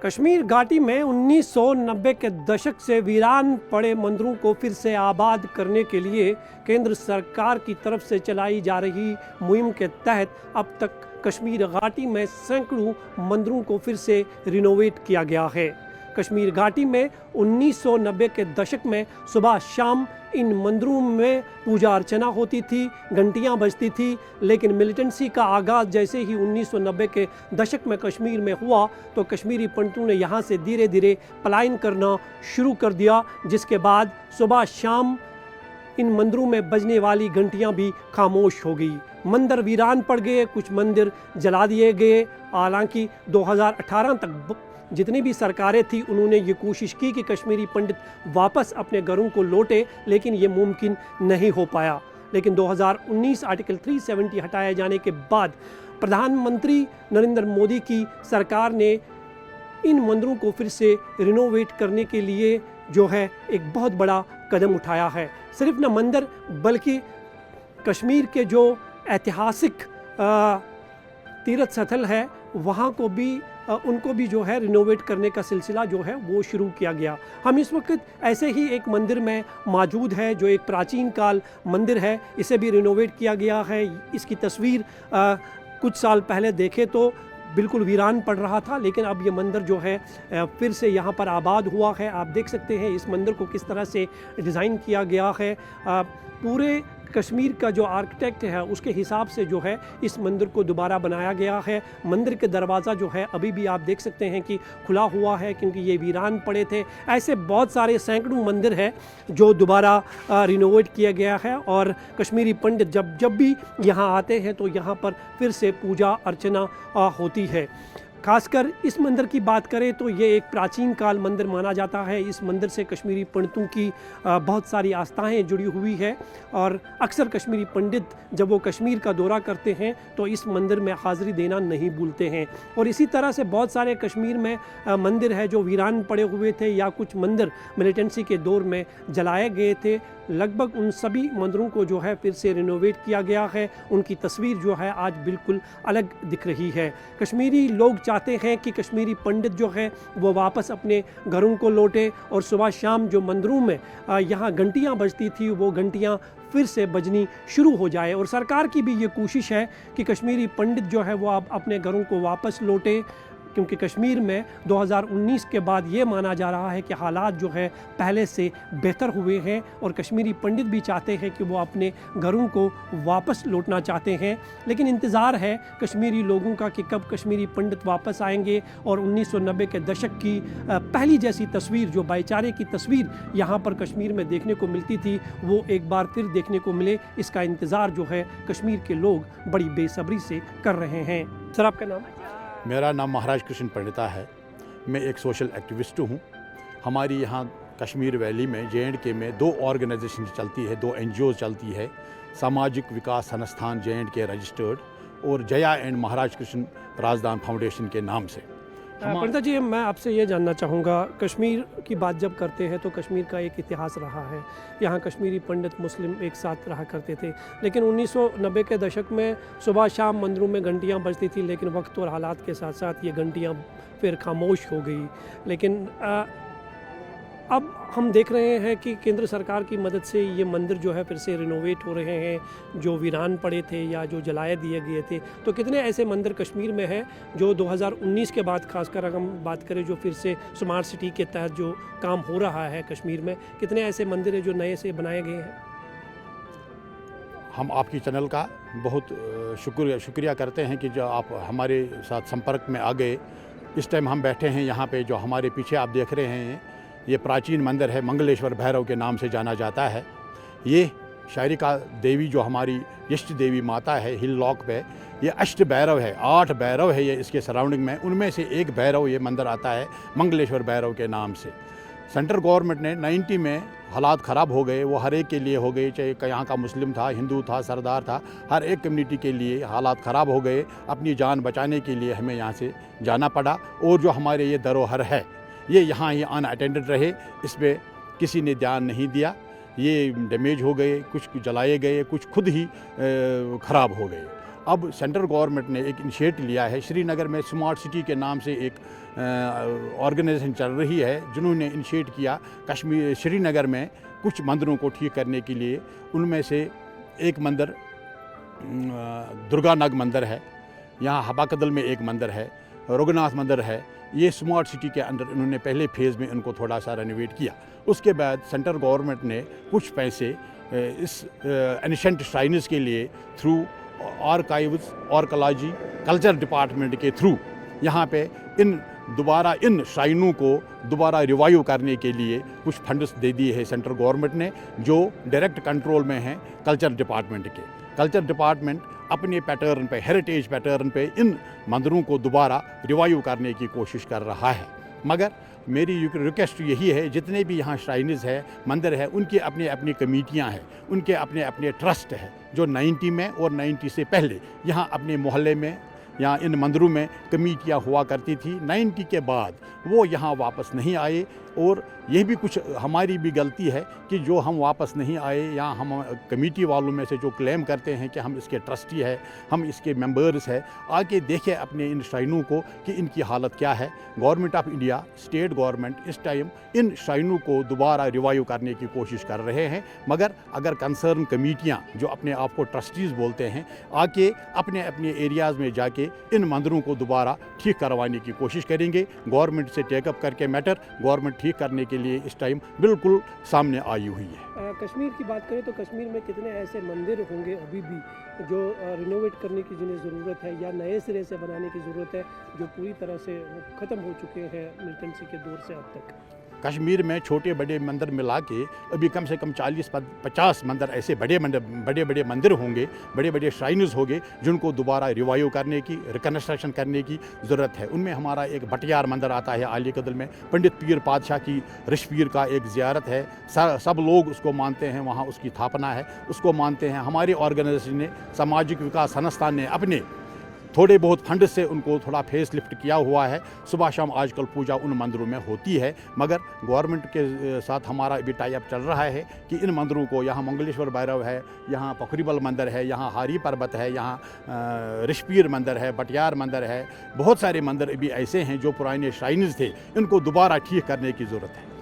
कश्मीर घाटी में 1990 के दशक से वीरान पड़े मंदिरों को फिर से आबाद करने के लिए केंद्र सरकार की तरफ से चलाई जा रही मुहिम के तहत अब तक कश्मीर घाटी में सैकड़ों मंदिरों को फिर से रिनोवेट किया गया है। कश्मीर घाटी में 1990 के दशक में सुबह शाम इन मंदिरों में पूजा अर्चना होती थी, घंटियां बजती थी, लेकिन मिलिटेंसी का आगाज़ जैसे ही 1990 के दशक में कश्मीर में हुआ तो कश्मीरी पंडितों ने यहाँ से धीरे धीरे पलायन करना शुरू कर दिया, जिसके बाद सुबह शाम इन मंदिरों में बजने वाली घंटियां भी खामोश हो गई। मंदिर वीरान पड़ गए, कुछ मंदिर जला दिए गए। हालांकि 2018 तक जितनी भी सरकारें थी उन्होंने ये कोशिश की कि कश्मीरी पंडित वापस अपने घरों को लौटे, लेकिन ये मुमकिन नहीं हो पाया। लेकिन 2019 आर्टिकल 370 हटाए जाने के बाद प्रधानमंत्री नरेंद्र मोदी की सरकार ने इन मंदिरों को फिर से रिनोवेट करने के लिए जो है एक बहुत बड़ा कदम उठाया है। सिर्फ न मंदिर बल्कि कश्मीर के जो ऐतिहासिक तीर्थ स्थल है वहाँ को भी उनको भी जो है रिनोवेट करने का सिलसिला जो है वो शुरू किया गया। हम इस वक्त ऐसे ही एक मंदिर में मौजूद है जो एक प्राचीन काल मंदिर है, इसे भी रिनोवेट किया गया है। इसकी तस्वीर कुछ साल पहले देखे तो बिल्कुल वीरान पड़ रहा था, लेकिन अब ये मंदिर जो है फिर से यहाँ पर आबाद हुआ है। आप देख सकते हैं इस मंदिर को किस तरह से डिज़ाइन किया गया है। पूरे कश्मीर का जो आर्किटेक्ट है उसके हिसाब से जो है इस मंदिर को दोबारा बनाया गया है। मंदिर के दरवाज़ा जो है अभी भी आप देख सकते हैं कि खुला हुआ है, क्योंकि ये वीरान पड़े थे। ऐसे बहुत सारे सैकड़ों मंदिर है जो दोबारा रिनोवेट किया गया है, और कश्मीरी पंडित जब भी यहाँ आते हैं तो यहाँ पर फिर से पूजा अर्चना होती है। खासकर इस मंदिर की बात करें तो ये एक प्राचीन काल मंदिर माना जाता है। इस मंदिर से कश्मीरी पंडितों की बहुत सारी आस्थाएं जुड़ी हुई है, और अक्सर कश्मीरी पंडित जब वो कश्मीर का दौरा करते हैं तो इस मंदिर में हाज़िरी देना नहीं भूलते हैं। और इसी तरह से बहुत सारे कश्मीर में मंदिर है जो वीरान पड़े हुए थे या कुछ मंदिर मिलिटेंसी के दौर में जलाए गए थे। लगभग उन सभी मंदिरों को जो है फिर से रिनोवेट किया गया है। उनकी तस्वीर जो है आज बिल्कुल अलग दिख रही है। कश्मीरी लोग चाहते हैं कि कश्मीरी पंडित जो है वो वापस अपने घरों को लौटे, और सुबह शाम जो मंदिरों में यहाँ घंटियाँ बजती थी वो घंटियाँ फिर से बजनी शुरू हो जाए। और सरकार की भी ये कोशिश है कि कश्मीरी पंडित जो है वो अब अपने घरों को वापस लौटे, क्योंकि कश्मीर में 2019 के बाद ये माना जा रहा है कि हालात जो है पहले से बेहतर हुए हैं, और कश्मीरी पंडित भी चाहते हैं कि वो अपने घरों को वापस लौटना चाहते हैं। लेकिन इंतज़ार है कश्मीरी लोगों का कि कब कश्मीरी पंडित वापस आएंगे और 1990 के दशक की पहली जैसी तस्वीर, जो भाईचारे की तस्वीर यहाँ पर कश्मीर में देखने को मिलती थी, वो एक बार फिर देखने को मिले। इसका इंतज़ार जो है कश्मीर के लोग बड़ी बेसब्री से कर रहे हैं। सर, आपका नाम? मेरा नाम महाराज कृष्ण पंडिता है। मैं एक सोशल एक्टिविस्ट हूँ। हमारी यहाँ कश्मीर वैली में JNK में 2 ऑर्गेनाइजेशन चलती है, 2 NGOs चलती है, सामाजिक विकास संस्थान JNK रजिस्टर्ड और जया एंड महाराज कृष्ण राजदान फाउंडेशन के नाम से। पंडिता जी, मैं आपसे ये जानना चाहूँगा, कश्मीर की बात जब करते हैं तो कश्मीर का एक इतिहास रहा है। यहाँ कश्मीरी पंडित मुस्लिम एक साथ रहा करते थे, लेकिन 1990 के दशक में सुबह शाम मंदिरों में घंटियाँ बजती थी, लेकिन वक्त और हालात के साथ साथ ये घंटियाँ फिर खामोश हो गई। लेकिन अब हम देख रहे हैं कि केंद्र सरकार की मदद से ये मंदिर जो है फिर से रिनोवेट हो रहे हैं, जो वीरान पड़े थे या जो जलाए दिए गए थे। तो कितने ऐसे मंदिर कश्मीर में हैं जो 2019 के बाद, खासकर अगर हम बात करें जो फिर से स्मार्ट सिटी के तहत जो काम हो रहा है कश्मीर में, कितने ऐसे मंदिर हैं जो नए से बनाए गए हैं? हम आपकी चैनल का बहुत शुक्रिया करते हैं कि जो आप हमारे साथ संपर्क में आ गए। इस टाइम हम बैठे हैं यहाँ पे, जो हमारे पीछे आप देख रहे हैं ये प्राचीन मंदिर है, मंगलेश्वर भैरव के नाम से जाना जाता है। ये शारिका देवी जो हमारी इष्ट देवी माता है हिल लॉक पे, ये अष्ट भैरव है, 8 भैरव है ये इसके सराउंडिंग में, उनमें से एक भैरव ये मंदिर आता है मंगलेश्वर भैरव के नाम से। सेंट्रल गवर्नमेंट ने 90 में हालात ख़राब हो गए, वो हर एक के लिए हो गए, चाहे यहाँ का मुस्लिम था, हिंदू था, सरदार था, हर एक कम्युनिटी के लिए हालात ख़राब हो गए। अपनी जान बचाने के लिए हमें यहाँ से जाना पड़ा, और जो हमारे ये धरोहर है ये यहाँ ही अनअटेंडेड रहे, इस पर किसी ने ध्यान नहीं दिया। ये डैमेज हो गए, कुछ जलाए गए, कुछ खुद ही ख़राब हो गए। अब सेंट्रल गवर्नमेंट ने एक इनिशिएटिव लिया है। श्रीनगर में स्मार्ट सिटी के नाम से एक ऑर्गेनाइजेशन चल रही है, जिन्होंने इनिशिएट किया कश्मीर श्रीनगर में कुछ मंदिरों को ठीक करने के लिए। उनमें से एक मंदिर दुर्गानाग मंदिर है, यहाँ हबाकदल में एक मंदिर है, रघुनाथ मंदिर है। ये स्मार्ट सिटी के अंदर उन्होंने पहले फेज़ में इनको थोड़ा सा रेनोवेट किया। उसके बाद सेंट्रल गवर्नमेंट ने कुछ पैसे इस एनिशेंट श्राइन्स के लिए through archives, archaeology, culture department के थ्रू यहाँ पे इन श्राइनों को दोबारा रिवाइव करने के लिए कुछ फंड्स दे दिए हैं सेंट्रल गवर्नमेंट ने, जो डायरेक्ट कंट्रोल में हैं कल्चर डिपार्टमेंट के। कल्चर डिपार्टमेंट अपने पैटर्न पे, हेरिटेज पैटर्न पे इन मंदिरों को दोबारा रिवाइव करने की कोशिश कर रहा है। मगर मेरी रिक्वेस्ट यही है, जितने भी यहाँ श्राइन्स है, मंदिर है, उनकी अपनी अपनी कमेटियाँ हैं, उनके अपने अपने ट्रस्ट है, जो 90 में और 90 से पहले यहाँ अपने मोहल्ले में यहाँ इन मंदिरों में कमेटियाँ हुआ करती थी। 90 के बाद वो यहाँ वापस नहीं आए, और यह भी कुछ हमारी भी गलती है कि जो हम वापस नहीं आए, या हम कमेटी वालों में से जो क्लेम करते हैं कि हम इसके ट्रस्टी है, हम इसके मेंबर्स हैं, आके देखें अपने इन श्राइनों को कि इनकी हालत क्या है। Government of India, state government इस टाइम इन श्राइनों को दोबारा रिवाइव करने की कोशिश कर रहे हैं। मगर अगर कंसर्न कमेटियाँ जो अपने आप को ट्रस्टीज़ बोलते हैं, आके अपने अपने एरियाज़ में जाके इन मंदिरों को दोबारा ठीक करवाने की कोशिश करेंगे। गवर्नमेंट से टेकअप करके मैटर गवर्नमेंट ठीक करने के लिए इस टाइम बिल्कुल सामने आई हुई है। कश्मीर की बात करें तो कश्मीर में कितने ऐसे मंदिर होंगे अभी भी जो रिनोवेट करने की जिन्हें ज़रूरत है या नए सिरे से बनाने की ज़रूरत है, जो पूरी तरह से ख़त्म हो चुके हैं मिलिटेंसी के दौर से अब तक? कश्मीर में छोटे बड़े मंदिर मिला के अभी कम से कम 40-50 मंदिर ऐसे बड़े बड़े मंदिर होंगे, बड़े बड़े श्राइन्स होंगे, जिनको दोबारा रिवाइव करने की, रिकन्स्ट्रक्शन करने की ज़रूरत है। उनमें हमारा एक भटियार मंदिर आता है आली कदल में, पंडित पीर पातशाह की रिशपीर का एक ज़ियारत है। सब लोग उसको मानते हैं, वहाँ उसकी स्थापना है, उसको मानते हैं। हमारी ऑर्गेनाइजेशन ने, सामाजिक विकास संस्थान ने अपने थोड़े बहुत फंड से उनको थोड़ा फेस लिफ्ट किया हुआ है। सुबह शाम आजकल पूजा उन मंदिरों में होती है। मगर गवर्नमेंट के साथ हमारा भी टाई अप चल रहा है कि इन मंदिरों को, यहाँ मंगलेश्वर भैरव है, यहाँ पखरीबल मंदिर है, यहाँ हारी पर्वत है, यहाँ रिशपीर मंदिर है, बटियार मंदिर है, बहुत सारे मंदिर भी ऐसे हैं जो पुराने श्राइन्स थे, इनको दोबारा ठीक करने की ज़रूरत है।